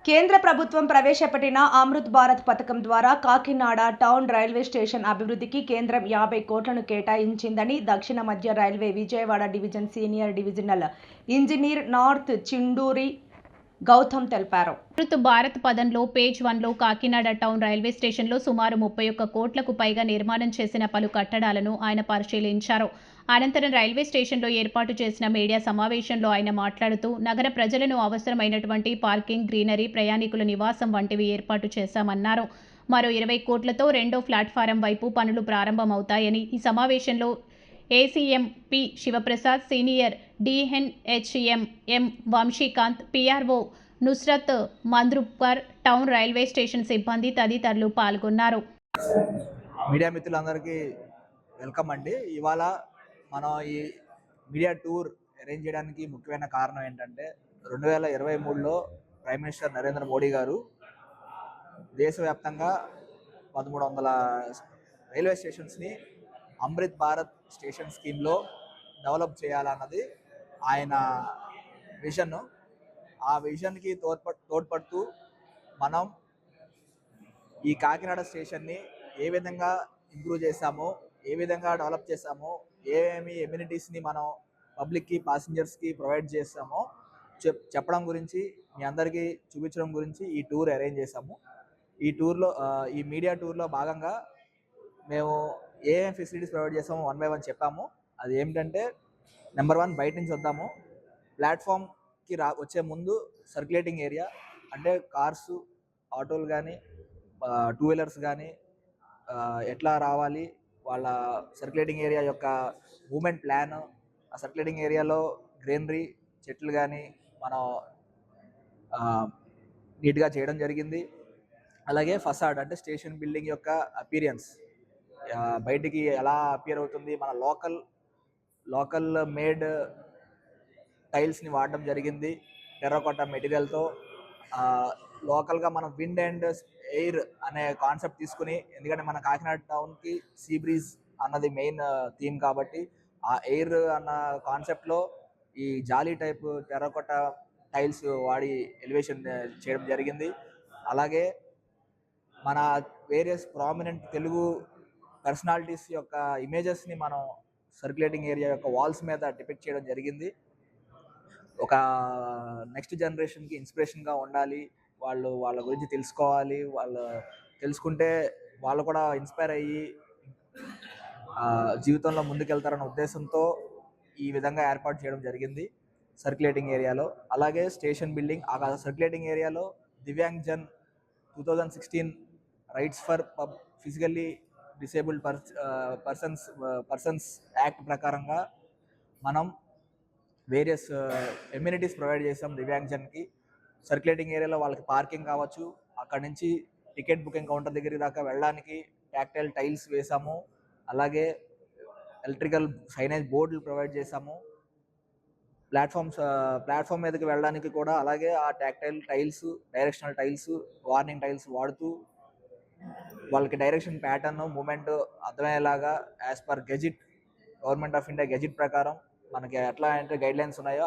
కేంద్ర ప్రభుత్వం ప్రవేశపెట్టిన అమృత్ భారత్ పథకం ద్వారా కాకినాడ టౌన్ రైల్వే స్టేషన్ అభివృద్ధికి కేంద్రం 50 కోట్లను కేటాయించిందని దక్షిణ మధ్య railway Vijayawada division senior divisional engineer north Chinduri Gautam తెలిపారు. అమృత్ భారత్ పథంలో పేజ్ 1లో కాకినాడ టౌన్ రైల్వే స్టేషన్లో సుమారు 31 కోట్లకు పైగా నిర్మాణం చేసిన పలు కట్టడాలను ఆయన పరిశీలించారు. అనంతరం రైల్వే స్టేషన్లో ఏర్పాటు చేసిన మీడియా సమావేశంలో ఆయన మాట్లాడుతూ, నగర ప్రజలను అవసరమైనటువంటి పార్కింగ్, గ్రీనరీ, ప్రయాణికుల నివాసం వంటివి ఏర్పాటు చేశామన్నారు. మరో 20 కోట్లతో రెండో ప్లాట్ఫారం వైపు పనులు ప్రారంభమవుతాయని ఈ సమావేశంలో ACM P Sivaprasad, senior DNHM M Vamsikanth, PRO Nusrat Mandrupkar, town railway station సిబ్బంది తదితరులు పాల్గొన్నారు. మీడియా మిత్రులందరికీ వెల్కమ్ అండి. ఇవాళ మనం ఈ మీడియా టూర్ అరేంజ్ చేయడానికి ముఖ్యమైన కారణం ఏంటంటే 2023లో ప్రైమ్ మినిస్టర్ నరేంద్ర మోడీ గారు దేశవ్యాప్తంగా 1300 రైల్వే స్టేషన్స్ని అమృత్ భారత్ స్టేషన్ స్కీమ్లో డెవలప్ చేయాలన్నది ఆయన విజన్. ఆ విజన్కి తోడ్పడుతూ మనం ఈ కాకినాడ స్టేషన్ని ఏ విధంగా ఇంప్రూవ్ చేశామో, ఏ విధంగా డెవలప్ చేశామో, ఏమేమి ఎమ్యూనిటీస్ని మనం పబ్లిక్కి, ప్యాసింజర్స్కి ప్రొవైడ్ చేస్తామో చెప్పడం గురించి, మీ అందరికీ చూపించడం గురించి ఈ టూర్ అరేంజ్ చేశాము. ఈ మీడియా టూర్లో భాగంగా మేము ఏమేమి ఫెసిలిటీస్ ప్రొవైడ్ చేస్తామో 1 by 1 చెప్పాము. అది ఏమిటంటే, నెంబర్ 1 బయట నుంచి వద్దాము. ప్లాట్ఫామ్కి వచ్చే ముందు సర్క్యులేటింగ్ ఏరియా, అంటే కార్స్, ఆటోలు కానీ, 2 వీలర్స్ కానీ ఎట్లా రావాలి, వాళ్ళ సర్క్యులేటింగ్ ఏరియా యొక్క మూమెంట్ ప్లాన్, ఆ సర్క్యులేటింగ్ ఏరియాలో గ్రీనరీ, చెట్లు కానీ మనం నీట్గా చేయడం జరిగింది. అలాగే ఫసాడ్, అంటే స్టేషన్ బిల్డింగ్ యొక్క అపీరియన్స్ బయటికి ఎలా అపియర్ అవుతుంది, మన లోకల్ మేడ్ టైల్స్ని వాడడం జరిగింది. టెర్రకోటా మెటీరియల్తో లోకల్గా మనం విండ్ అండ్ ఎయిర్ అనే కాన్సెప్ట్ తీసుకుని, ఎందుకంటే మన కాకినాడ టౌన్కి సీ బ్రీజ్ అన్నది మెయిన్ థీమ్ కాబట్టి, ఆ ఎయిర్ అన్న కాన్సెప్ట్లో ఈ జాలీ టైప్ టెర్రకోటా టైల్స్ వాడి ఎలివేషన్ చేయడం జరిగింది. అలాగే మన వేరియస్ ప్రామినెంట్ తెలుగు పర్సనాలిటీస్ యొక్క ఇమేజెస్ని మనం సర్క్యులేటింగ్ ఏరియా యొక్క వాల్స్ మీద డిపిక్ట్ చేయడం జరిగింది. ఒక నెక్స్ట్ జనరేషన్కి ఇన్స్పిరేషన్గా ఉండాలి, వాళ్ళ గురించి తెలుసుకోవాలి, వాళ్ళు తెలుసుకుంటే వాళ్ళు కూడా ఇన్స్పైర్ అయ్యి జీవితంలో ముందుకెళ్తారన్న ఉద్దేశంతో ఈ విధంగా ఏర్పాటు చేయడం జరిగింది సర్క్యులేటింగ్ ఏరియాలో. అలాగే స్టేషన్ బిల్డింగ్, ఆ సర్క్యులేటింగ్ ఏరియాలో Divyangjan 2016 rights for physically disabled persons act ప్రకారంగా మనం వేరియస్ ఎమ్యూనిటీస్ ప్రొవైడ్ చేసాం దివ్యాంగ్జన్కి. సర్క్యులేటింగ్ ఏరియాలో వాళ్ళకి పార్కింగ్ కావచ్చు, అక్కడ నుంచి టికెట్ బుకింగ్ కౌంటర్ దగ్గర దాకా వెళ్ళడానికి టాక్టైల్ టైల్స్ వేసాము. అలాగే ఎలక్ట్రికల్ సైనేజ్ బోర్డులు ప్రొవైడ్ చేసాము. ప్లాట్ఫామ్ మీదకి వెళ్ళడానికి కూడా అలాగే ఆ tactile tiles, directional tiles, warning tiles వాడుతూ వాళ్ళకి డైరెక్షన్ ప్యాటర్న్, మూమెంట్ అర్థమయ్యేలాగా as per gazette, government of India gazette ప్రకారం మనకి ఎట్లా అంటే గైడ్ లైన్స్ ఉన్నాయో